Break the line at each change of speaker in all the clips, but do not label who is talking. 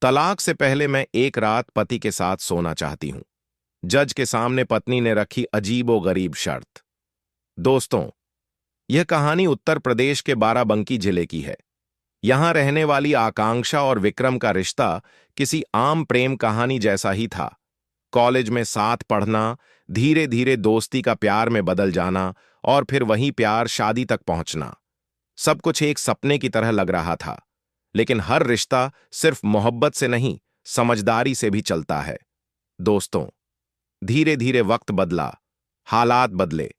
तलाक से पहले मैं एक रात पति के साथ सोना चाहती हूं। जज के सामने पत्नी ने रखी अजीबो गरीब शर्त। दोस्तों, यह कहानी उत्तर प्रदेश के बाराबंकी जिले की है। यहां रहने वाली आकांक्षा और विक्रम का रिश्ता किसी आम प्रेम कहानी जैसा ही था। कॉलेज में साथ पढ़ना, धीरे धीरे दोस्ती का प्यार में बदल जाना और फिर वही प्यार शादी तक पहुंचना, सब कुछ एक सपने की तरह लग रहा था। लेकिन हर रिश्ता सिर्फ मोहब्बत से नहीं, समझदारी से भी चलता है। दोस्तों, धीरे धीरे वक्त बदला, हालात बदले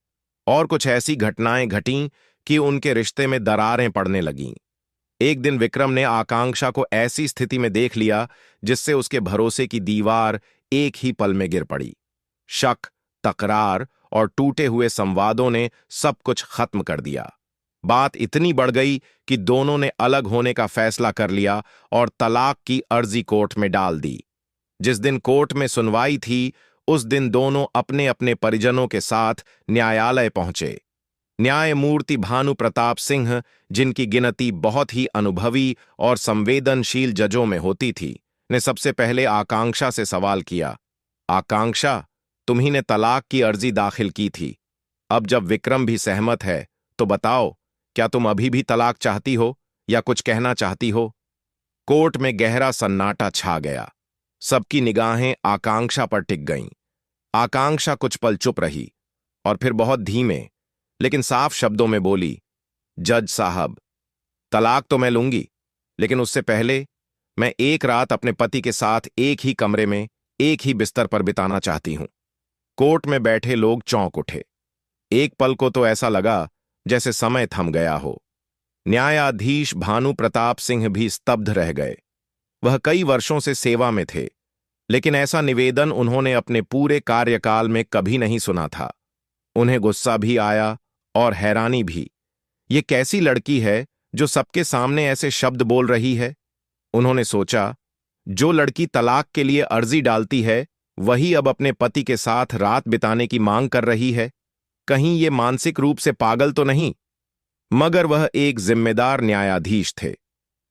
और कुछ ऐसी घटनाएं घटीं कि उनके रिश्ते में दरारें पड़ने लगीं। एक दिन विक्रम ने आकांक्षा को ऐसी स्थिति में देख लिया जिससे उसके भरोसे की दीवार एक ही पल में गिर पड़ी। शक, तकरार और टूटे हुए संवादों ने सब कुछ खत्म कर दिया। बात इतनी बढ़ गई कि दोनों ने अलग होने का फैसला कर लिया और तलाक की अर्जी कोर्ट में डाल दी। जिस दिन कोर्ट में सुनवाई थी, उस दिन दोनों अपने अपने परिजनों के साथ न्यायालय पहुंचे। न्यायमूर्ति भानु प्रताप सिंह, जिनकी गिनती बहुत ही अनुभवी और संवेदनशील जजों में होती थी, ने सबसे पहले आकांक्षा से सवाल किया। आकांक्षा, तुम्ही ने तलाक की अर्जी दाखिल की थी। अब जब विक्रम भी सहमत है, तो बताओ, क्या तुम अभी भी तलाक चाहती हो या कुछ कहना चाहती हो? कोर्ट में गहरा सन्नाटा छा गया। सबकी निगाहें आकांक्षा पर टिक गईं। आकांक्षा कुछ पल चुप रही और फिर बहुत धीमे लेकिन साफ शब्दों में बोली, जज साहब, तलाक तो मैं लूंगी, लेकिन उससे पहले मैं एक रात अपने पति के साथ एक ही कमरे में, एक ही बिस्तर पर बिताना चाहती हूं। कोर्ट में बैठे लोग चौंक उठे। एक पल को तो ऐसा लगा जैसे समय थम गया हो। न्यायाधीश भानु प्रताप सिंह भी स्तब्ध रह गए। वह कई वर्षों से सेवा में थे, लेकिन ऐसा निवेदन उन्होंने अपने पूरे कार्यकाल में कभी नहीं सुना था। उन्हें गुस्सा भी आया और हैरानी भी। ये कैसी लड़की है जो सबके सामने ऐसे शब्द बोल रही है? उन्होंने सोचा, जो लड़की तलाक के लिए अर्जी डालती है, वही अब अपने पति के साथ रात बिताने की मांग कर रही है। कहीं ये मानसिक रूप से पागल तो नहीं? मगर वह एक जिम्मेदार न्यायाधीश थे।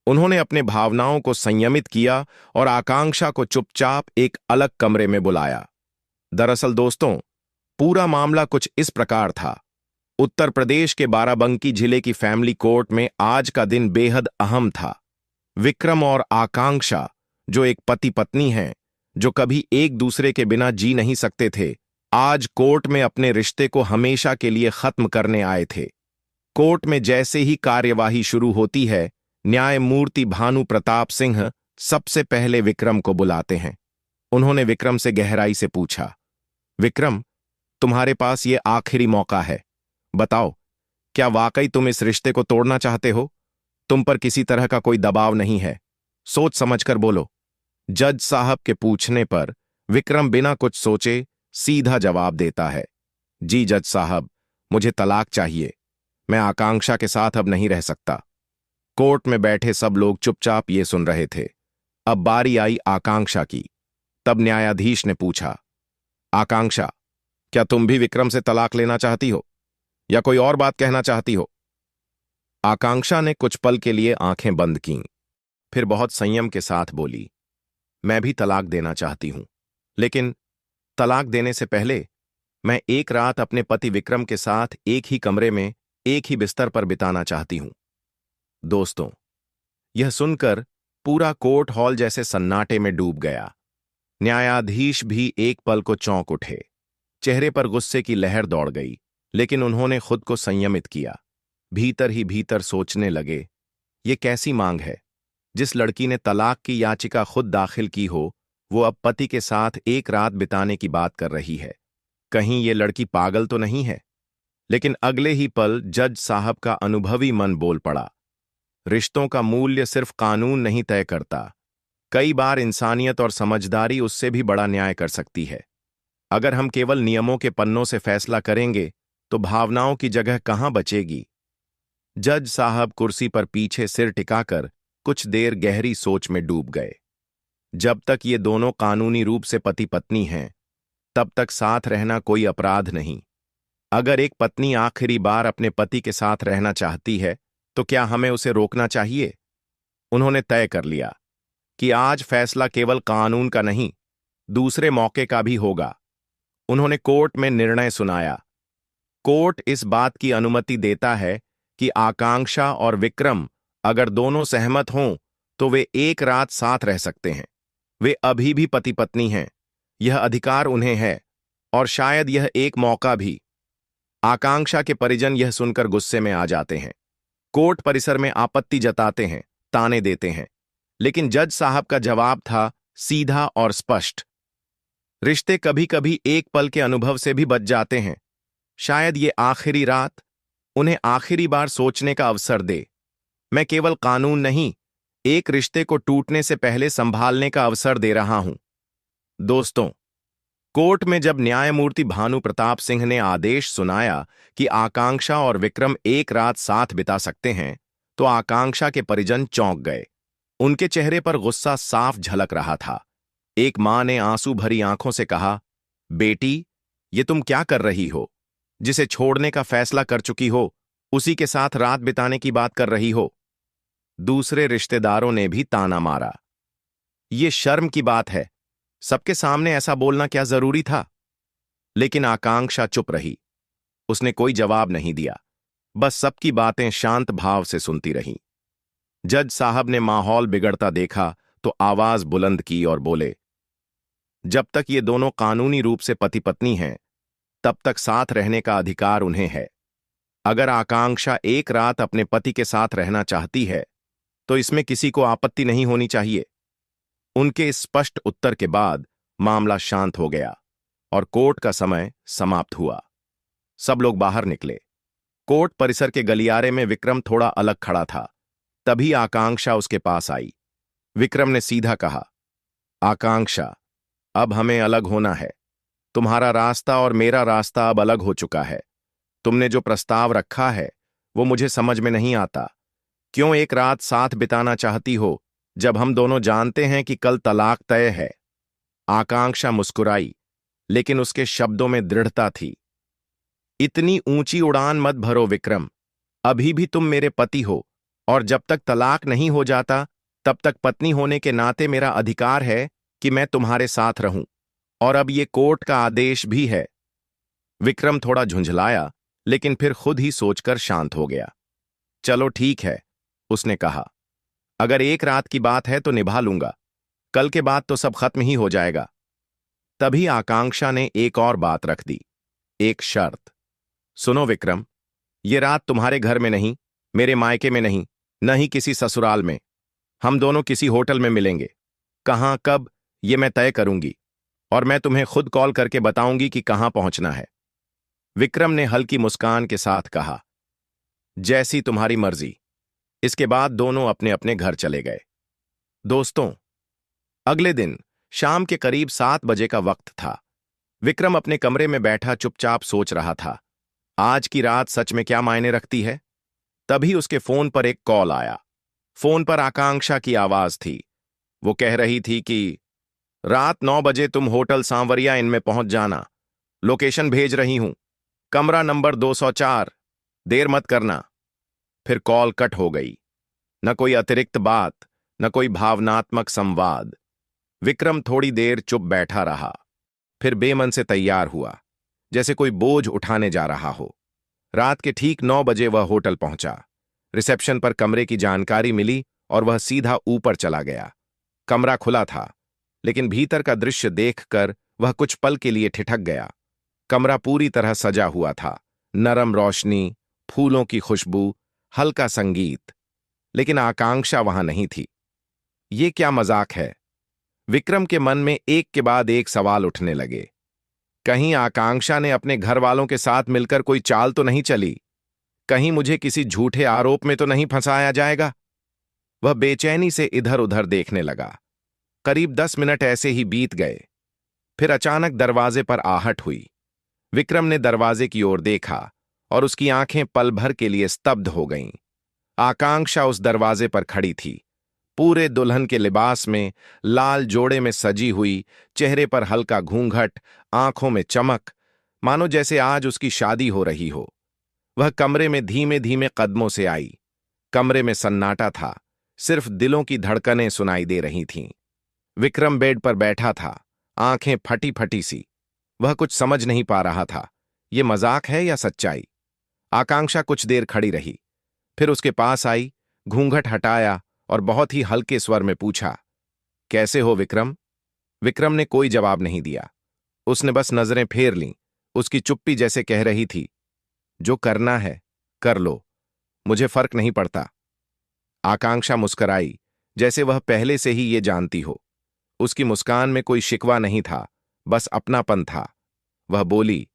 उन्होंने अपने भावनाओं को संयमित किया और आकांक्षा को चुपचाप एक अलग कमरे में बुलाया। दरअसल दोस्तों, पूरा मामला कुछ इस प्रकार था। उत्तर प्रदेश के बाराबंकी जिले की फैमिली कोर्ट में आज का दिन बेहद अहम था। विक्रम और आकांक्षा, जो एक पति पत्नी हैं, जो कभी एक दूसरे के बिना जी नहीं सकते थे, आज कोर्ट में अपने रिश्ते को हमेशा के लिए खत्म करने आए थे। कोर्ट में जैसे ही कार्यवाही शुरू होती है, न्यायमूर्ति भानु प्रताप सिंह सबसे पहले विक्रम को बुलाते हैं। उन्होंने विक्रम से गहराई से पूछा, विक्रम, तुम्हारे पास ये आखिरी मौका है। बताओ, क्या वाकई तुम इस रिश्ते को तोड़ना चाहते हो? तुम पर किसी तरह का कोई दबाव नहीं है। सोच समझकर बोलो। जज साहब के पूछने पर विक्रम बिना कुछ सोचे सीधा जवाब देता है, जी जज साहब, मुझे तलाक चाहिए। मैं आकांक्षा के साथ अब नहीं रह सकता। कोर्ट में बैठे सब लोग चुपचाप ये सुन रहे थे। अब बारी आई आकांक्षा की। तब न्यायाधीश ने पूछा, आकांक्षा, क्या तुम भी विक्रम से तलाक लेना चाहती हो या कोई और बात कहना चाहती हो? आकांक्षा ने कुछ पल के लिए आंखें बंद कीं, फिर बहुत संयम के साथ बोली, मैं भी तलाक देना चाहती हूं, लेकिन तलाक देने से पहले मैं एक रात अपने पति विक्रम के साथ एक ही कमरे में, एक ही बिस्तर पर बिताना चाहती हूं। दोस्तों, यह सुनकर पूरा कोर्ट हॉल जैसे सन्नाटे में डूब गया। न्यायाधीश भी एक पल को चौंक उठे। चेहरे पर गुस्से की लहर दौड़ गई, लेकिन उन्होंने खुद को संयमित किया। भीतर ही भीतर सोचने लगे, ये कैसी मांग है? जिस लड़की ने तलाक की याचिका खुद दाखिल की हो, वो अब पति के साथ एक रात बिताने की बात कर रही है। कहीं ये लड़की पागल तो नहीं है? लेकिन अगले ही पल जज साहब का अनुभवी मन बोल पड़ा, रिश्तों का मूल्य सिर्फ कानून नहीं तय करता। कई बार इंसानियत और समझदारी उससे भी बड़ा न्याय कर सकती है। अगर हम केवल नियमों के पन्नों से फैसला करेंगे, तो भावनाओं की जगह कहां बचेगी? जज साहब कुर्सी पर पीछे सिर टिकाकर कुछ देर गहरी सोच में डूब गए। जब तक ये दोनों कानूनी रूप से पति पत्नी हैं, तब तक साथ रहना कोई अपराध नहीं। अगर एक पत्नी आखिरी बार अपने पति के साथ रहना चाहती है, तो क्या हमें उसे रोकना चाहिए? उन्होंने तय कर लिया, कि आज फैसला केवल कानून का नहीं, दूसरे मौके का भी होगा। उन्होंने कोर्ट में निर्णय सुनाया। कोर्ट इस बात की अनुमति देता है कि आकांक्षा और विक्रम अगर दोनों सहमत हों तो वे एक रात साथ रह सकते हैं। वे अभी भी पति पत्नी हैं, यह अधिकार उन्हें है, और शायद यह एक मौका भी। आकांक्षा के परिजन यह सुनकर गुस्से में आ जाते हैं। कोर्ट परिसर में आपत्ति जताते हैं, ताने देते हैं, लेकिन जज साहब का जवाब था सीधा और स्पष्ट। रिश्ते कभी कभी एक पल के अनुभव से भी बच जाते हैं। शायद ये आखिरी रात उन्हें आखिरी बार सोचने का अवसर दे। मैं केवल कानून नहीं, एक रिश्ते को टूटने से पहले संभालने का अवसर दे रहा हूं। दोस्तों, कोर्ट में जब न्यायमूर्ति भानु प्रताप सिंह ने आदेश सुनाया कि आकांक्षा और विक्रम एक रात साथ बिता सकते हैं, तो आकांक्षा के परिजन चौंक गए। उनके चेहरे पर गुस्सा साफ झलक रहा था। एक मां ने आंसू भरी आंखों से कहा, बेटी, ये तुम क्या कर रही हो? जिसे छोड़ने का फैसला कर चुकी हो, उसी के साथ रात बिताने की बात कर रही हो। दूसरे रिश्तेदारों ने भी ताना मारा। ये शर्म की बात है, सबके सामने ऐसा बोलना क्या जरूरी था? लेकिन आकांक्षा चुप रही। उसने कोई जवाब नहीं दिया, बस सबकी बातें शांत भाव से सुनती रही। जज साहब ने माहौल बिगड़ता देखा तो आवाज बुलंद की और बोले, जब तक ये दोनों कानूनी रूप से पति पत्नी हैं, तब तक साथ रहने का अधिकार उन्हें है। अगर आकांक्षा एक रात अपने पति के साथ रहना चाहती है, तो इसमें किसी को आपत्ति नहीं होनी चाहिए। उनके इस स्पष्ट उत्तर के बाद मामला शांत हो गया और कोर्ट का समय समाप्त हुआ। सब लोग बाहर निकले। कोर्ट परिसर के गलियारे में विक्रम थोड़ा अलग खड़ा था। तभी आकांक्षा उसके पास आई। विक्रम ने सीधा कहा, आकांक्षा, अब हमें अलग होना है। तुम्हारा रास्ता और मेरा रास्ता अब अलग हो चुका है। तुमने जो प्रस्ताव रखा है वो मुझे समझ में नहीं आता। क्यों एक रात साथ बिताना चाहती हो जब हम दोनों जानते हैं कि कल तलाक तय है? आकांक्षा मुस्कुराई, लेकिन उसके शब्दों में दृढ़ता थी। इतनी ऊंची उड़ान मत भरो विक्रम। अभी भी तुम मेरे पति हो, और जब तक तलाक नहीं हो जाता तब तक पत्नी होने के नाते मेरा अधिकार है कि मैं तुम्हारे साथ रहूं। और अब ये कोर्ट का आदेश भी है। विक्रम थोड़ा झुंझलाया, लेकिन फिर खुद ही सोचकर शांत हो गया। चलो ठीक है, उसने कहा। अगर एक रात की बात है तो निभा लूंगा। कल के बाद तो सब खत्म ही हो जाएगा। तभी आकांक्षा ने एक और बात रख दी, एक शर्त। सुनो विक्रम, ये रात तुम्हारे घर में नहीं, मेरे मायके में नहीं, न ही किसी ससुराल में। हम दोनों किसी होटल में मिलेंगे। कहां, कब, ये मैं तय करूंगी, और मैं तुम्हें खुद कॉल करके बताऊंगी कि कहां पहुंचना है। विक्रम ने हल्की मुस्कान के साथ कहा, जैसी तुम्हारी मर्जी। इसके बाद दोनों अपने अपने घर चले गए। दोस्तों, अगले दिन शाम के करीब 7 बजे का वक्त था। विक्रम अपने कमरे में बैठा चुपचाप सोच रहा था, आज की रात सच में क्या मायने रखती है। तभी उसके फोन पर एक कॉल आया। फोन पर आकांक्षा की आवाज थी। वो कह रही थी कि रात 9 बजे तुम होटल सांवरिया इन में पहुंच जाना। लोकेशन भेज रही हूं, कमरा नंबर 204। देर मत करना। फिर कॉल कट हो गई। न कोई अतिरिक्त बात, न कोई भावनात्मक संवाद। विक्रम थोड़ी देर चुप बैठा रहा, फिर बेमन से तैयार हुआ, जैसे कोई बोझ उठाने जा रहा हो। रात के ठीक 9 बजे वह होटल पहुंचा। रिसेप्शन पर कमरे की जानकारी मिली और वह सीधा ऊपर चला गया। कमरा खुला था, लेकिन भीतर का दृश्य देखकर वह कुछ पल के लिए ठिठक गया। कमरा पूरी तरह सजा हुआ था, नरम रोशनी, फूलों की खुशबू, हल्का संगीत। लेकिन आकांक्षा वहां नहीं थी। ये क्या मजाक है? विक्रम के मन में एक के बाद एक सवाल उठने लगे। कहीं आकांक्षा ने अपने घर वालों के साथ मिलकर कोई चाल तो नहीं चली? कहीं मुझे किसी झूठे आरोप में तो नहीं फंसाया जाएगा? वह बेचैनी से इधर उधर देखने लगा। करीब 10 मिनट ऐसे ही बीत गए। फिर अचानक दरवाजे पर आहट हुई। विक्रम ने दरवाजे की ओर देखा और उसकी आंखें पल भर के लिए स्तब्ध हो गईं। आकांक्षा उस दरवाजे पर खड़ी थी, पूरे दुल्हन के लिबास में, लाल जोड़े में सजी हुई, चेहरे पर हल्का घूंघट, आंखों में चमक, मानो जैसे आज उसकी शादी हो रही हो। वह कमरे में धीमे धीमे कदमों से आई। कमरे में सन्नाटा था, सिर्फ दिलों की धड़कनें सुनाई दे रही थीं। विक्रम बेड पर बैठा था, आंखें फटी फटी सी। वह कुछ समझ नहीं पा रहा था, ये मजाक है या सच्चाई। आकांक्षा कुछ देर खड़ी रही, फिर उसके पास आई, घूंघट हटाया और बहुत ही हल्के स्वर में पूछा, कैसे हो विक्रम? विक्रम ने कोई जवाब नहीं दिया। उसने बस नजरें फेर लीं। उसकी चुप्पी जैसे कह रही थी, जो करना है कर लो, मुझे फर्क नहीं पड़ता। आकांक्षा मुस्कराई, जैसे वह पहले से ही ये जानती हो। उसकी मुस्कान में कोई शिकवा नहीं था, बस अपनापन था। वह बोली,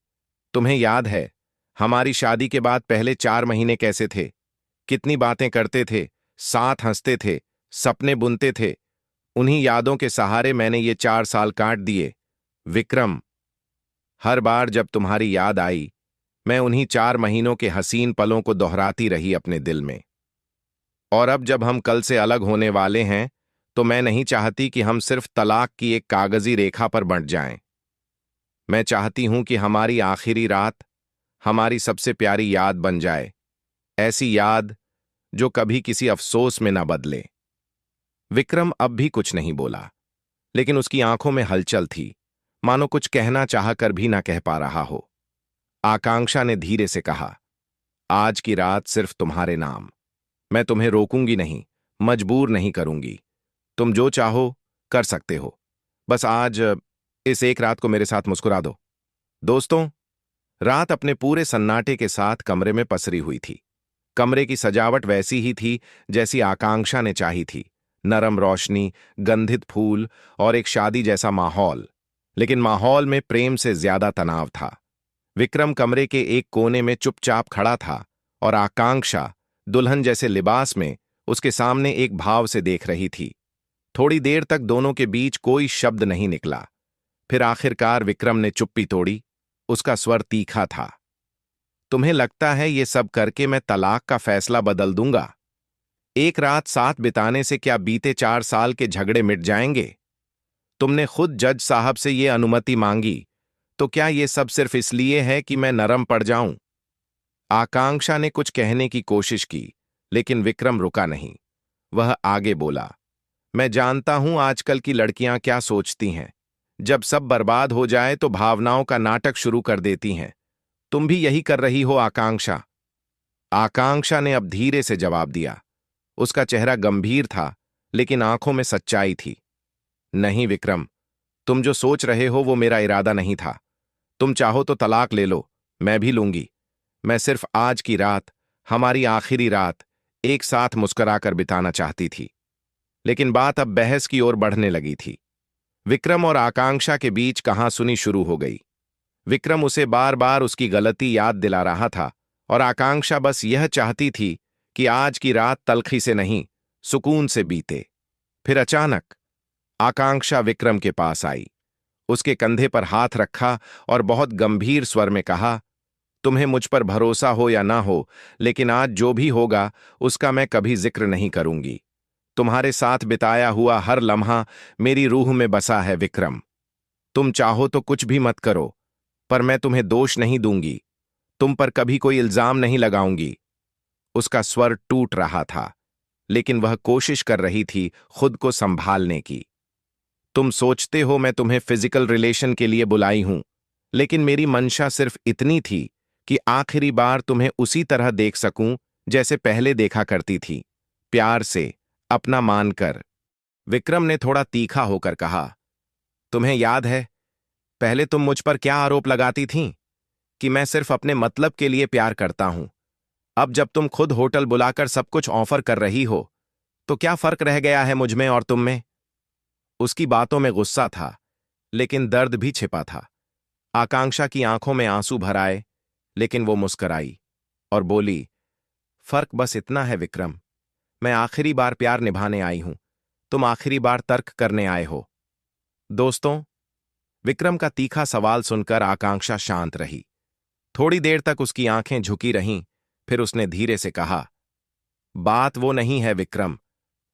तुम्हें याद है हमारी शादी के बाद पहले 4 महीने कैसे थे? कितनी बातें करते थे, साथ हंसते थे, सपने बुनते थे। उन्हीं यादों के सहारे मैंने ये 4 साल काट दिए। विक्रम, हर बार जब तुम्हारी याद आई, मैं उन्हीं 4 महीनों के हसीन पलों को दोहराती रही अपने दिल में। और अब जब हम कल से अलग होने वाले हैं, तो मैं नहीं चाहती कि हम सिर्फ तलाक की एक कागजी रेखा पर बंट जाएं। मैं चाहती हूं कि हमारी आखिरी रात हमारी सबसे प्यारी याद बन जाए, ऐसी याद जो कभी किसी अफसोस में न बदले। विक्रम अब भी कुछ नहीं बोला, लेकिन उसकी आंखों में हलचल थी, मानो कुछ कहना चाहकर भी ना कह पा रहा हो। आकांक्षा ने धीरे से कहा, आज की रात सिर्फ तुम्हारे नाम। मैं तुम्हें रोकूंगी नहीं, मजबूर नहीं करूंगी। तुम जो चाहो कर सकते हो। बस आज इस एक रात को मेरे साथ मुस्कुरा दो। दोस्तों, रात अपने पूरे सन्नाटे के साथ कमरे में पसरी हुई थी। कमरे की सजावट वैसी ही थी जैसी आकांक्षा ने चाही थी, नरम रोशनी, गंधित फूल और एक शादी जैसा माहौल। लेकिन माहौल में प्रेम से ज्यादा तनाव था। विक्रम कमरे के एक कोने में चुपचाप खड़ा था और आकांक्षा दुल्हन जैसे लिबास में उसके सामने एक भाव से देख रही थी। थोड़ी देर तक दोनों के बीच कोई शब्द नहीं निकला। फिर आखिरकार विक्रम ने चुप्पी तोड़ी। उसका स्वर तीखा था, तुम्हें लगता है ये सब करके मैं तलाक का फैसला बदल दूंगा? एक रात साथ बिताने से क्या बीते 4 साल के झगड़े मिट जाएंगे? तुमने खुद जज साहब से ये अनुमति मांगी, तो क्या ये सब सिर्फ इसलिए है कि मैं नरम पड़ जाऊं? आकांक्षा ने कुछ कहने की कोशिश की, लेकिन विक्रम रुका नहीं। वह आगे बोला, मैं जानता हूं आजकल की लड़कियां क्या सोचती हैं। जब सब बर्बाद हो जाए तो भावनाओं का नाटक शुरू कर देती हैं। तुम भी यही कर रही हो आकांक्षा। आकांक्षा ने अब धीरे से जवाब दिया। उसका चेहरा गंभीर था, लेकिन आंखों में सच्चाई थी। नहीं विक्रम, तुम जो सोच रहे हो वो मेरा इरादा नहीं था। तुम चाहो तो तलाक ले लो, मैं भी लूंगी। मैं सिर्फ आज की रात, हमारी आखिरी रात, एक साथ मुस्कुराकर बिताना चाहती थी। लेकिन बात अब बहस की ओर बढ़ने लगी थी। विक्रम और आकांक्षा के बीच कहासुनी शुरू हो गई। विक्रम उसे बार बार उसकी गलती याद दिला रहा था और आकांक्षा बस यह चाहती थी कि आज की रात तल्खी से नहीं, सुकून से बीते। फिर अचानक आकांक्षा विक्रम के पास आई, उसके कंधे पर हाथ रखा और बहुत गंभीर स्वर में कहा, तुम्हें मुझ पर भरोसा हो या ना हो, लेकिन आज जो भी होगा उसका मैं कभी जिक्र नहीं करूंगी। तुम्हारे साथ बिताया हुआ हर लम्हा मेरी रूह में बसा है विक्रम। तुम चाहो तो कुछ भी मत करो, पर मैं तुम्हें दोष नहीं दूंगी। तुम पर कभी कोई इल्जाम नहीं लगाऊंगी। उसका स्वर टूट रहा था, लेकिन वह कोशिश कर रही थी खुद को संभालने की। तुम सोचते हो मैं तुम्हें फिजिकल रिलेशन के लिए बुलाई हूं, लेकिन मेरी मंशा सिर्फ इतनी थी कि आखिरी बार तुम्हें उसी तरह देख सकूं जैसे पहले देखा करती थी, प्यार से, अपना मानकर। विक्रम ने थोड़ा तीखा होकर कहा, तुम्हें याद है पहले तुम मुझ पर क्या आरोप लगाती थीं? कि मैं सिर्फ अपने मतलब के लिए प्यार करता हूं। अब जब तुम खुद होटल बुलाकर सब कुछ ऑफर कर रही हो, तो क्या फर्क रह गया है मुझ में और तुम में? उसकी बातों में गुस्सा था, लेकिन दर्द भी छिपा था। आकांक्षा की आंखों में आंसू भर आए, लेकिन वो मुस्कराई और बोली, फर्क बस इतना है विक्रम, मैं आखिरी बार प्यार निभाने आई हूं, तुम आखिरी बार तर्क करने आए हो। दोस्तों, विक्रम का तीखा सवाल सुनकर आकांक्षा शांत रही। थोड़ी देर तक उसकी आंखें झुकी रहीं, फिर उसने धीरे से कहा, बात वो नहीं है विक्रम,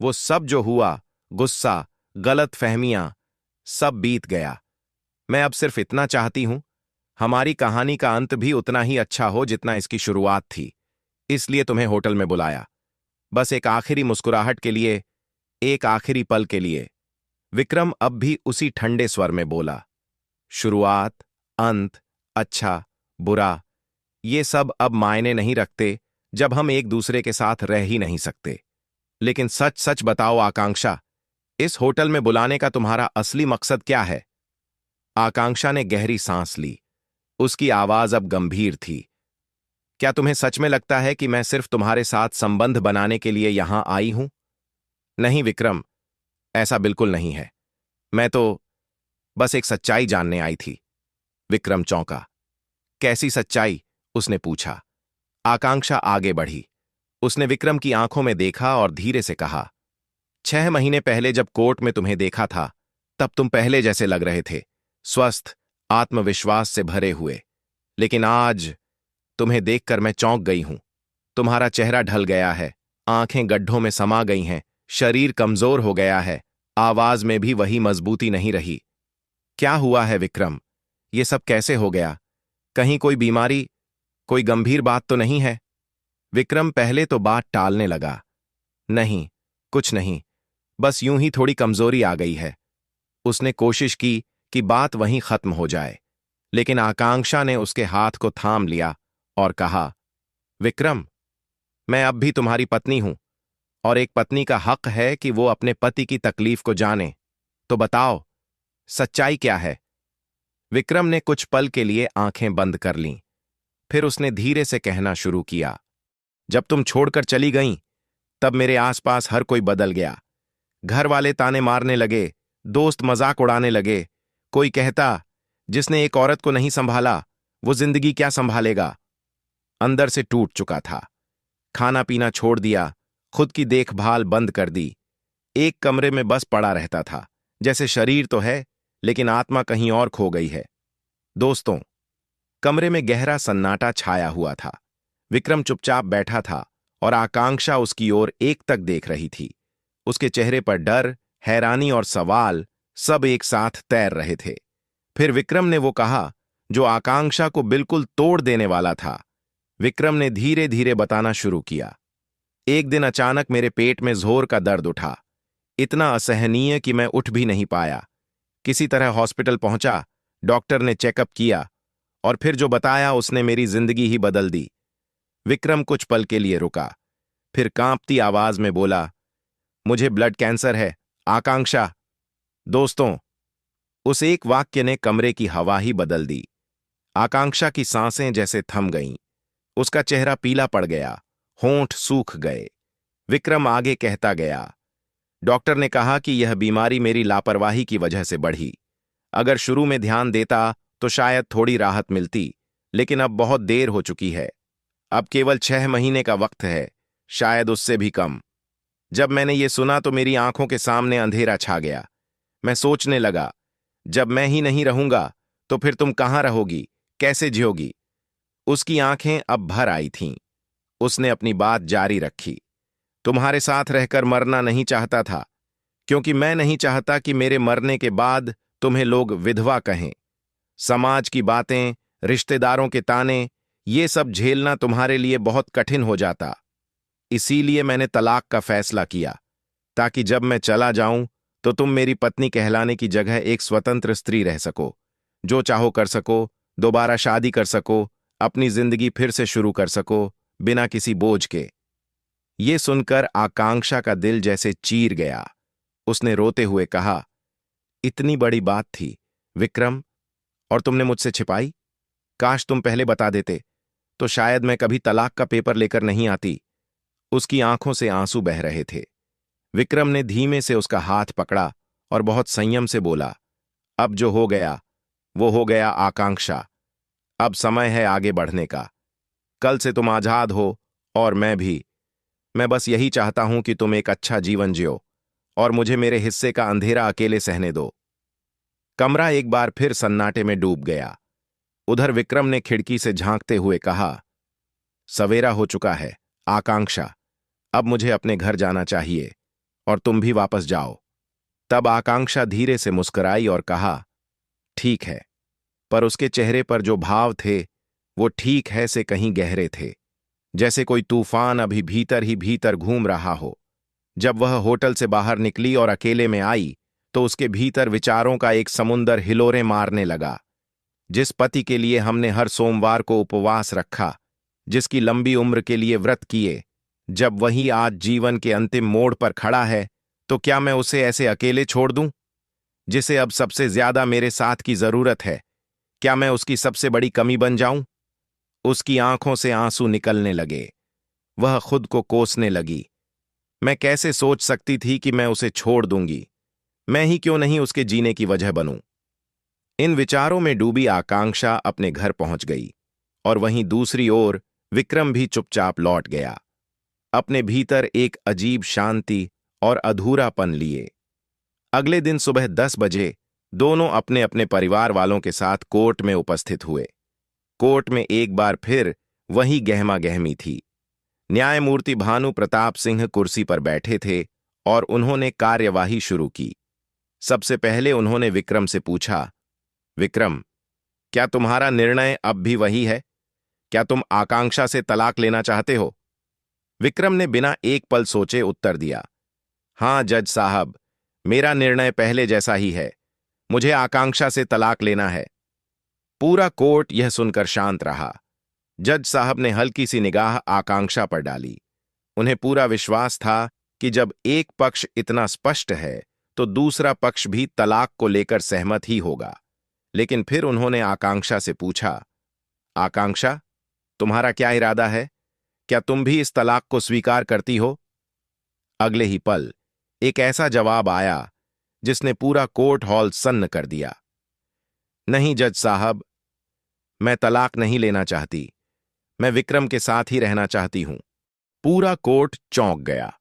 वो सब जो हुआ, गुस्सा, गलत फहमियां, सब बीत गया। मैं अब सिर्फ इतना चाहती हूं, हमारी कहानी का अंत भी उतना ही अच्छा हो जितना इसकी शुरुआत थी। इसलिए तुम्हें होटल में बुलाया। बस एक आखिरी मुस्कुराहट के लिए, एक आखिरी पल के लिए। विक्रम अब भी उसी ठंडे स्वर में बोला, शुरुआत, अंत, अच्छा, बुरा, ये सब अब मायने नहीं रखते जब हम एक दूसरे के साथ रह ही नहीं सकते। लेकिन सच सच बताओ आकांक्षा, इस होटल में बुलाने का तुम्हारा असली मकसद क्या है? आकांक्षा ने गहरी सांस ली। उसकी आवाज अब गंभीर थी। क्या तुम्हें सच में लगता है कि मैं सिर्फ तुम्हारे साथ संबंध बनाने के लिए यहां आई हूं? नहीं विक्रम, ऐसा बिल्कुल नहीं है। मैं तो बस एक सच्चाई जानने आई थी। विक्रम चौंका। कैसी सच्चाई? उसने पूछा। आकांक्षा आगे बढ़ी। उसने विक्रम की आंखों में देखा और धीरे से कहा, 6 महीने पहले जब कोर्ट में तुम्हें देखा था, तब तुम पहले जैसे लग रहे थे, स्वस्थ, आत्मविश्वास से भरे हुए। लेकिन आज तुम्हें देखकर मैं चौंक गई हूं। तुम्हारा चेहरा ढल गया है, आंखें गड्ढों में समा गई हैं, शरीर कमजोर हो गया है, आवाज में भी वही मजबूती नहीं रही। क्या हुआ है विक्रम? ये सब कैसे हो गया? कहीं कोई बीमारी, कोई गंभीर बात तो नहीं है? विक्रम पहले तो बात टालने लगा। नहीं, कुछ नहीं, बस यूं ही थोड़ी कमजोरी आ गई है। उसने कोशिश की कि बात वहीं खत्म हो जाए, लेकिन आकांक्षा ने उसके हाथ को थाम लिया और कहा, विक्रम, मैं अब भी तुम्हारी पत्नी हूं, और एक पत्नी का हक है कि वो अपने पति की तकलीफ को जाने। तो बताओ, सच्चाई क्या है? विक्रम ने कुछ पल के लिए आंखें बंद कर लीं। फिर उसने धीरे से कहना शुरू किया, जब तुम छोड़कर चली गईं, तब मेरे आसपास हर कोई बदल गया। घर वाले ताने मारने लगे, दोस्त मजाक उड़ाने लगे। कोई कहता, जिसने एक औरत को नहीं संभाला, वो जिंदगी क्या संभालेगा? अंदर से टूट चुका था। खाना पीना छोड़ दिया, खुद की देखभाल बंद कर दी। एक कमरे में बस पड़ा रहता था, जैसे शरीर तो है, लेकिन आत्मा कहीं और खो गई है। दोस्तों, कमरे में गहरा सन्नाटा छाया हुआ था। विक्रम चुपचाप बैठा था और आकांक्षा उसकी ओर एकटक देख रही थी। उसके चेहरे पर डर, हैरानी और सवाल सब एक साथ तैर रहे थे। फिर विक्रम ने वो कहा जो आकांक्षा को बिल्कुल तोड़ देने वाला था। विक्रम ने धीरे धीरे बताना शुरू किया, एक दिन अचानक मेरे पेट में जोर का दर्द उठा, इतना असहनीय कि मैं उठ भी नहीं पाया। किसी तरह हॉस्पिटल पहुंचा, डॉक्टर ने चेकअप किया, और फिर जो बताया उसने मेरी जिंदगी ही बदल दी। विक्रम कुछ पल के लिए रुका, फिर कांपती आवाज में बोला, मुझे ब्लड कैंसर है, आकांक्षा। दोस्तों, उस एक वाक्य ने कमरे की हवा ही बदल दी। आकांक्षा की सांसें जैसे थम गईं, उसका चेहरा पीला पड़ गया, होंठ सूख गए। विक्रम आगे कहता गया, डॉक्टर ने कहा कि यह बीमारी मेरी लापरवाही की वजह से बढ़ी। अगर शुरू में ध्यान देता तो शायद थोड़ी राहत मिलती, लेकिन अब बहुत देर हो चुकी है। अब केवल 6 महीने का वक्त है, शायद उससे भी कम। जब मैंने ये सुना तो मेरी आंखों के सामने अंधेरा छा गया। मैं सोचने लगा, जब मैं ही नहीं रहूंगा तो फिर तुम कहां रहोगी, कैसे जियोगी? उसकी आंखें अब भर आई थीं। उसने अपनी बात जारी रखी, तुम्हारे साथ रहकर मरना नहीं चाहता था, क्योंकि मैं नहीं चाहता कि मेरे मरने के बाद तुम्हें लोग विधवा कहें। समाज की बातें, रिश्तेदारों के ताने, ये सब झेलना तुम्हारे लिए बहुत कठिन हो जाता। इसीलिए मैंने तलाक का फैसला किया, ताकि जब मैं चला जाऊं तो तुम मेरी पत्नी कहलाने की जगह एक स्वतंत्र स्त्री रह सको, जो चाहो कर सको, दोबारा शादी कर सको, अपनी जिंदगी फिर से शुरू कर सको, बिना किसी बोझ के। ये सुनकर आकांक्षा का दिल जैसे चीर गया। उसने रोते हुए कहा, इतनी बड़ी बात थी विक्रम, और तुमने मुझसे छिपाई? काश तुम पहले बता देते, तो शायद मैं कभी तलाक का पेपर लेकर नहीं आती। उसकी आंखों से आंसू बह रहे थे। विक्रम ने धीमे से उसका हाथ पकड़ा और बहुत संयम से बोला, अब जो हो गया वो हो गया आकांक्षा। अब समय है आगे बढ़ने का। कल से तुम आजाद हो, और मैं भी। मैं बस यही चाहता हूं कि तुम एक अच्छा जीवन जियो, और मुझे मेरे हिस्से का अंधेरा अकेले सहने दो। कमरा एक बार फिर सन्नाटे में डूब गया। उधर विक्रम ने खिड़की से झांकते हुए कहा, सवेरा हो चुका है आकांक्षा, अब मुझे अपने घर जाना चाहिए, और तुम भी वापस जाओ। तब आकांक्षा धीरे से मुस्कुराई और कहा, ठीक है। पर उसके चेहरे पर जो भाव थे वो ठीक है से कहीं गहरे थे। जैसे कोई तूफान अभी भीतर ही भीतर घूम रहा हो। जब वह होटल से बाहर निकली और अकेले में आई तो उसके भीतर विचारों का एक समुंदर हिलोरें मारने लगा। जिस पति के लिए हमने हर सोमवार को उपवास रखा, जिसकी लंबी उम्र के लिए व्रत किए, जब वही आज जीवन के अंतिम मोड़ पर खड़ा है, तो क्या मैं उसे ऐसे अकेले छोड़ दूं? जिसे अब सबसे ज्यादा मेरे साथ की जरूरत है, क्या मैं उसकी सबसे बड़ी कमी बन जाऊं? उसकी आंखों से आंसू निकलने लगे। वह खुद को कोसने लगी। मैं कैसे सोच सकती थी कि मैं उसे छोड़ दूंगी? मैं ही क्यों नहीं उसके जीने की वजह बनूं? इन विचारों में डूबी आकांक्षा अपने घर पहुंच गई और वहीं दूसरी ओर विक्रम भी चुपचाप लौट गया, अपने भीतर एक अजीब शांति और अधूरापन लिए। अगले दिन सुबह 10 बजे दोनों अपने अपने परिवार वालों के साथ कोर्ट में उपस्थित हुए। कोर्ट में एक बार फिर वही गहमा गहमी थी। न्यायमूर्ति भानु प्रताप सिंह कुर्सी पर बैठे थे और उन्होंने कार्यवाही शुरू की। सबसे पहले उन्होंने विक्रम से पूछा, विक्रम, क्या तुम्हारा निर्णय अब भी वही है? क्या तुम आकांक्षा से तलाक लेना चाहते हो? विक्रम ने बिना एक पल सोचे उत्तर दिया, हां जज साहब, मेरा निर्णय पहले जैसा ही है। मुझे आकांक्षा से तलाक लेना है। पूरा कोर्ट यह सुनकर शांत रहा। जज साहब ने हल्की सी निगाह आकांक्षा पर डाली। उन्हें पूरा विश्वास था कि जब एक पक्ष इतना स्पष्ट है तो दूसरा पक्ष भी तलाक को लेकर सहमत ही होगा। लेकिन फिर उन्होंने आकांक्षा से पूछा, आकांक्षा, तुम्हारा क्या इरादा है? क्या तुम भी इस तलाक को स्वीकार करती हो? अगले ही पल एक ऐसा जवाब आया जिसने पूरा कोर्ट हॉल सन्न कर दिया। नहीं जज साहब, मैं तलाक नहीं लेना चाहती। मैं विक्रम के साथ ही रहना चाहती हूं। पूरा कोर्ट चौंक गया।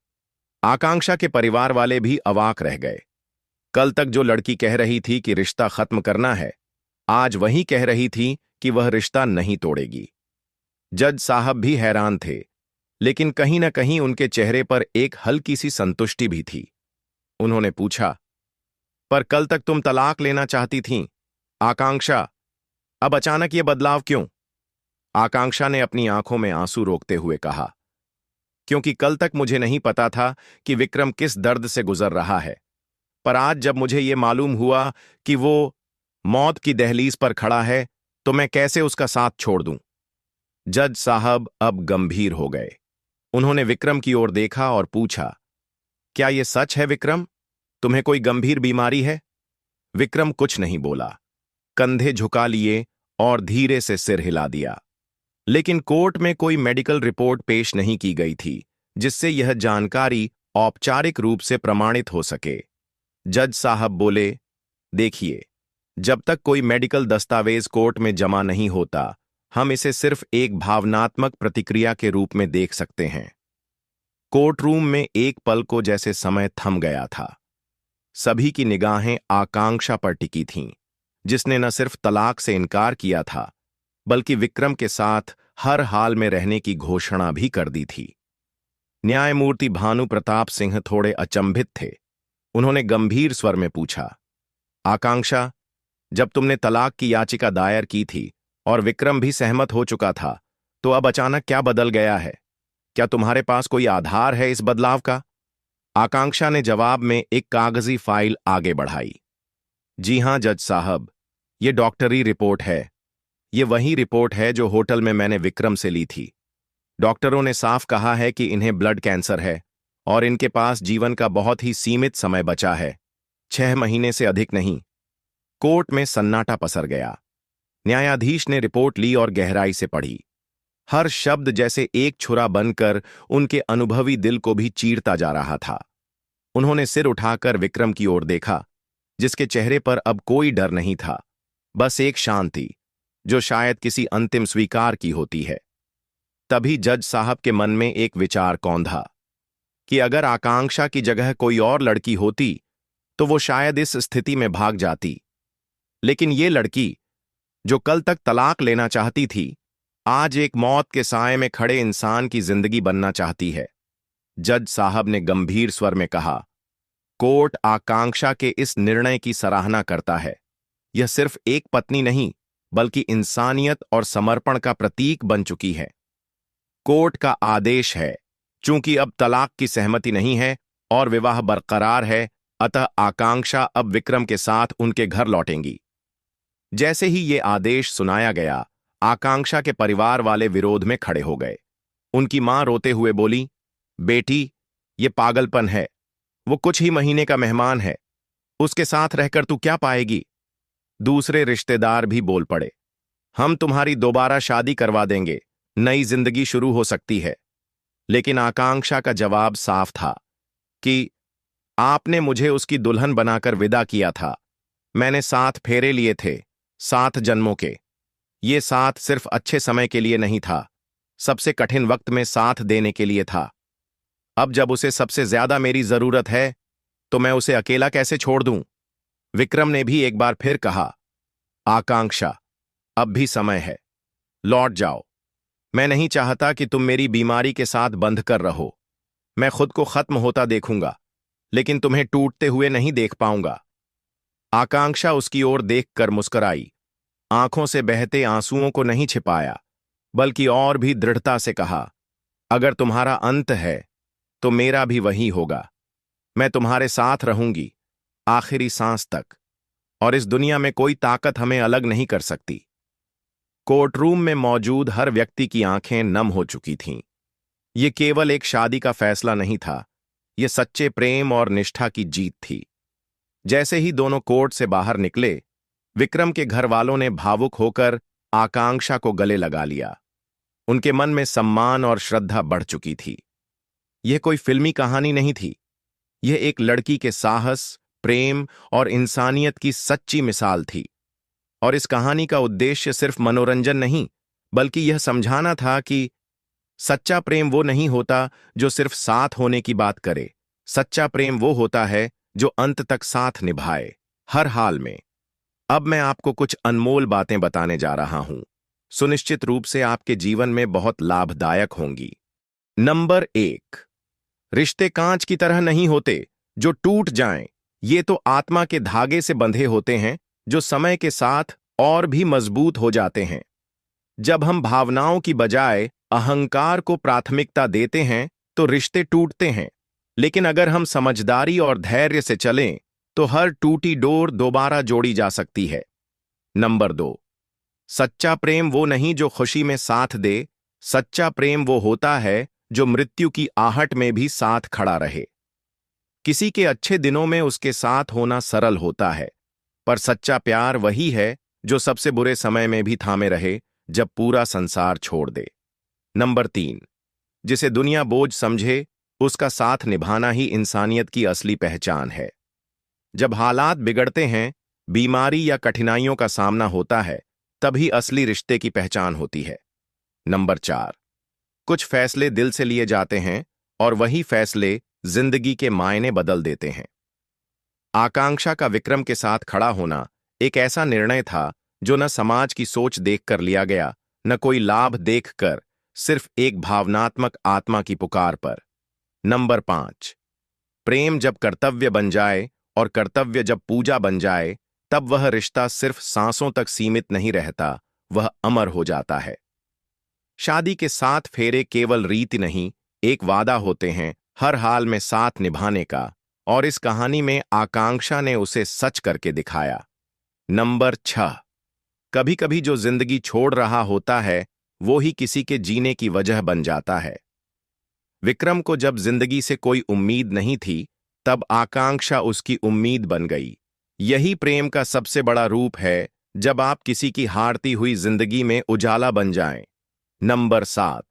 आकांक्षा के परिवार वाले भी अवाक रह गए। कल तक जो लड़की कह रही थी कि रिश्ता खत्म करना है, आज वही कह रही थी कि वह रिश्ता नहीं तोड़ेगी। जज साहब भी हैरान थे, लेकिन कहीं न कहीं उनके चेहरे पर एक हल्की सी संतुष्टि भी थी। उन्होंने पूछा, पर कल तक तुम तलाक लेना चाहती थीं, आकांक्षा, अब अचानक ये बदलाव क्यों? आकांक्षा ने अपनी आंखों में आंसू रोकते हुए कहा, क्योंकि कल तक मुझे नहीं पता था कि विक्रम किस दर्द से गुजर रहा है। पर आज जब मुझे ये मालूम हुआ कि वो मौत की दहलीज पर खड़ा है, तो मैं कैसे उसका साथ छोड़ दूं? जज साहब अब गंभीर हो गए। उन्होंने विक्रम की ओर देखा और पूछा, क्या यह सच है विक्रम? तुम्हें कोई गंभीर बीमारी है? विक्रम कुछ नहीं बोला, कंधे झुका लिए और धीरे से सिर हिला दिया। लेकिन कोर्ट में कोई मेडिकल रिपोर्ट पेश नहीं की गई थी जिससे यह जानकारी औपचारिक रूप से प्रमाणित हो सके। जज साहब बोले, देखिए, जब तक कोई मेडिकल दस्तावेज कोर्ट में जमा नहीं होता, हम इसे सिर्फ एक भावनात्मक प्रतिक्रिया के रूप में देख सकते हैं। कोर्ट रूम में एक पल को जैसे समय थम गया था। सभी की निगाहें आकांक्षा पर टिकी थीं, जिसने न सिर्फ तलाक से इनकार किया था, बल्कि विक्रम के साथ हर हाल में रहने की घोषणा भी कर दी थी। न्यायमूर्ति भानु प्रताप सिंह थोड़े अचंभित थे। उन्होंने गंभीर स्वर में पूछा, आकांक्षा, जब तुमने तलाक की याचिका दायर की थी और विक्रम भी सहमत हो चुका था, तो अब अचानक क्या बदल गया है? क्या तुम्हारे पास कोई आधार है इस बदलाव का? आकांक्षा ने जवाब में एक कागजी फाइल आगे बढ़ाई। जी हां जज साहब, ये डॉक्टरी रिपोर्ट है। ये वही रिपोर्ट है जो होटल में मैंने विक्रम से ली थी। डॉक्टरों ने साफ कहा है कि इन्हें ब्लड कैंसर है और इनके पास जीवन का बहुत ही सीमित समय बचा है, 6 महीने से अधिक नहीं। कोर्ट में सन्नाटा पसर गया। न्यायाधीश ने रिपोर्ट ली और गहराई से पढ़ी। हर शब्द जैसे एक छुरा बनकर उनके अनुभवी दिल को भी चीरता जा रहा था। उन्होंने सिर उठाकर विक्रम की ओर देखा, जिसके चेहरे पर अब कोई डर नहीं था, बस एक शांति जो शायद किसी अंतिम स्वीकार की होती है। तभी जज साहब के मन में एक विचार कौंधा कि अगर आकांक्षा की जगह कोई और लड़की होती तो वो शायद इस स्थिति में भाग जाती, लेकिन ये लड़की जो कल तक तलाक लेना चाहती थी, आज एक मौत के साए में खड़े इंसान की जिंदगी बनना चाहती है। जज साहब ने गंभीर स्वर में कहा, कोर्ट आकांक्षा के इस निर्णय की सराहना करता है। यह सिर्फ एक पत्नी नहीं, बल्कि इंसानियत और समर्पण का प्रतीक बन चुकी है। कोर्ट का आदेश है। चूंकि अब तलाक की सहमति नहीं है और विवाह बरकरार है, अतः आकांक्षा अब विक्रम के साथ उनके घर लौटेंगी। जैसे ही ये आदेश सुनाया गया, आकांक्षा के परिवार वाले विरोध में खड़े हो गए। उनकी मां रोते हुए बोली, बेटी, ये पागलपन है। वो कुछ ही महीने का मेहमान है, उसके साथ रहकर तू क्या पाएगी। दूसरे रिश्तेदार भी बोल पड़े, हम तुम्हारी दोबारा शादी करवा देंगे, नई जिंदगी शुरू हो सकती है। लेकिन आकांक्षा का जवाब साफ था कि आपने मुझे उसकी दुल्हन बनाकर विदा किया था। मैंने 7 फेरे लिए थे, 7 जन्मों के। ये 7 सिर्फ अच्छे समय के लिए नहीं था, सबसे कठिन वक्त में साथ देने के लिए था। अब जब उसे सबसे ज्यादा मेरी जरूरत है, तो मैं उसे अकेला कैसे छोड़ दूं। विक्रम ने भी एक बार फिर कहा, आकांक्षा, अब भी समय है, लौट जाओ। मैं नहीं चाहता कि तुम मेरी बीमारी के साथ बंध कर रहो। मैं खुद को खत्म होता देखूंगा, लेकिन तुम्हें टूटते हुए नहीं देख पाऊंगा। आकांक्षा उसकी ओर देखकर मुस्कुराई, आंखों से बहते आंसुओं को नहीं छिपाया, बल्कि और भी दृढ़ता से कहा, अगर तुम्हारा अंत है तो मेरा भी वही होगा। मैं तुम्हारे साथ रहूंगी, आखिरी सांस तक, और इस दुनिया में कोई ताकत हमें अलग नहीं कर सकती। कोर्टरूम में मौजूद हर व्यक्ति की आंखें नम हो चुकी थीं। ये केवल एक शादी का फैसला नहीं था, ये सच्चे प्रेम और निष्ठा की जीत थी। जैसे ही दोनों कोर्ट से बाहर निकले, विक्रम के घर वालों ने भावुक होकर आकांक्षा को गले लगा लिया। उनके मन में सम्मान और श्रद्धा बढ़ चुकी थी। यह कोई फिल्मी कहानी नहीं थी, यह एक लड़की के साहस, प्रेम और इंसानियत की सच्ची मिसाल थी। और इस कहानी का उद्देश्य सिर्फ मनोरंजन नहीं, बल्कि यह समझाना था कि सच्चा प्रेम वो नहीं होता जो सिर्फ साथ होने की बात करे। सच्चा प्रेम वो होता है जो अंत तक साथ निभाए, हर हाल में। अब मैं आपको कुछ अनमोल बातें बताने जा रहा हूं, सुनिश्चित रूप से आपके जीवन में बहुत लाभदायक होंगी। नंबर 1, रिश्ते कांच की तरह नहीं होते जो टूट जाएं। ये तो आत्मा के धागे से बंधे होते हैं जो समय के साथ और भी मजबूत हो जाते हैं। जब हम भावनाओं की बजाय अहंकार को प्राथमिकता देते हैं तो रिश्ते टूटते हैं, लेकिन अगर हम समझदारी और धैर्य से चलें तो हर टूटी डोर दोबारा जोड़ी जा सकती है। नंबर 2, सच्चा प्रेम वो नहीं जो खुशी में साथ दे, सच्चा प्रेम वो होता है जो मृत्यु की आहट में भी साथ खड़ा रहे। किसी के अच्छे दिनों में उसके साथ होना सरल होता है, पर सच्चा प्यार वही है जो सबसे बुरे समय में भी थामे रहे जब पूरा संसार छोड़ दे। नंबर 3, जिसे दुनिया बोझ समझे, उसका साथ निभाना ही इंसानियत की असली पहचान है। जब हालात बिगड़ते हैं, बीमारी या कठिनाइयों का सामना होता है, तभी असली रिश्ते की पहचान होती है। नंबर 4, कुछ फैसले दिल से लिए जाते हैं और वही फैसले जिंदगी के मायने बदल देते हैं। आकांक्षा का विक्रम के साथ खड़ा होना एक ऐसा निर्णय था जो न समाज की सोच देखकर लिया गया, न कोई लाभ देखकर, सिर्फ एक भावनात्मक आत्मा की पुकार पर। नंबर 5, प्रेम जब कर्तव्य बन जाए और कर्तव्य जब पूजा बन जाए, तब वह रिश्ता सिर्फ सांसों तक सीमित नहीं रहता, वह अमर हो जाता है। शादी के 7 फेरे केवल रीति नहीं, एक वादा होते हैं हर हाल में साथ निभाने का, और इस कहानी में आकांक्षा ने उसे सच करके दिखाया। नंबर 6, कभी कभी जो जिंदगी छोड़ रहा होता है वो ही किसी के जीने की वजह बन जाता है। विक्रम को जब जिंदगी से कोई उम्मीद नहीं थी, तब आकांक्षा उसकी उम्मीद बन गई। यही प्रेम का सबसे बड़ा रूप है, जब आप किसी की हारती हुई जिंदगी में उजाला बन जाएं। नंबर 7,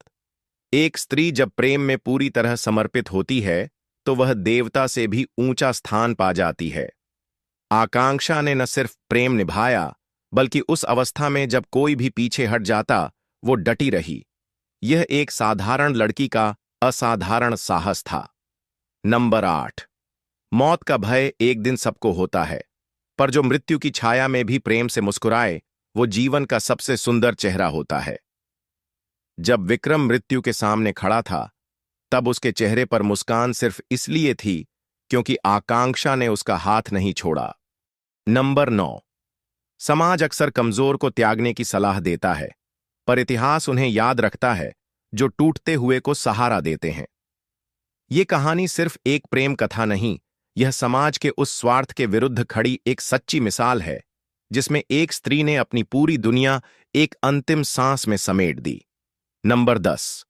एक स्त्री जब प्रेम में पूरी तरह समर्पित होती है तो वह देवता से भी ऊंचा स्थान पा जाती है। आकांक्षा ने न सिर्फ प्रेम निभाया, बल्कि उस अवस्था में जब कोई भी पीछे हट जाता, वो डटी रही। यह एक साधारण लड़की का असाधारण साहस था। नंबर 8, मौत का भय एक दिन सबको होता है, पर जो मृत्यु की छाया में भी प्रेम से मुस्कुराए, वो जीवन का सबसे सुंदर चेहरा होता है। जब विक्रम मृत्यु के सामने खड़ा था, तब उसके चेहरे पर मुस्कान सिर्फ इसलिए थी क्योंकि आकांक्षा ने उसका हाथ नहीं छोड़ा। नंबर 9, समाज अक्सर कमजोर को त्यागने की सलाह देता है, पर इतिहास उन्हें याद रखता है जो टूटते हुए को सहारा देते हैं। ये कहानी सिर्फ एक प्रेम कथा नहीं, यह समाज के उस स्वार्थ के विरुद्ध खड़ी एक सच्ची मिसाल है, जिसमें एक स्त्री ने अपनी पूरी दुनिया एक अंतिम सांस में समेट दी। नंबर 10।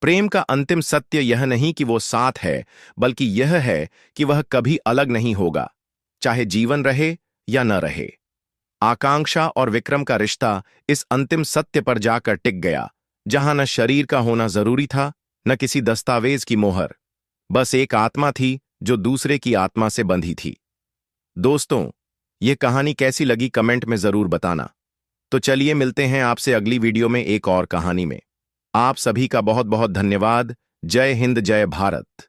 प्रेम का अंतिम सत्य यह नहीं कि वो साथ है, बल्कि यह है कि वह कभी अलग नहीं होगा, चाहे जीवन रहे या न रहे। आकांक्षा और विक्रम का रिश्ता इस अंतिम सत्य पर जाकर टिक गया, जहां न शरीर का होना जरूरी था, न किसी दस्तावेज की मोहर। बस एक आत्मा थी जो दूसरे की आत्मा से बंधी थी। दोस्तों, यह कहानी कैसी लगी कमेंट में जरूर बताना। तो चलिए मिलते हैं आपसे अगली वीडियो में एक और कहानी में। आप सभी का बहुत बहुत धन्यवाद। जय हिंद, जय भारत।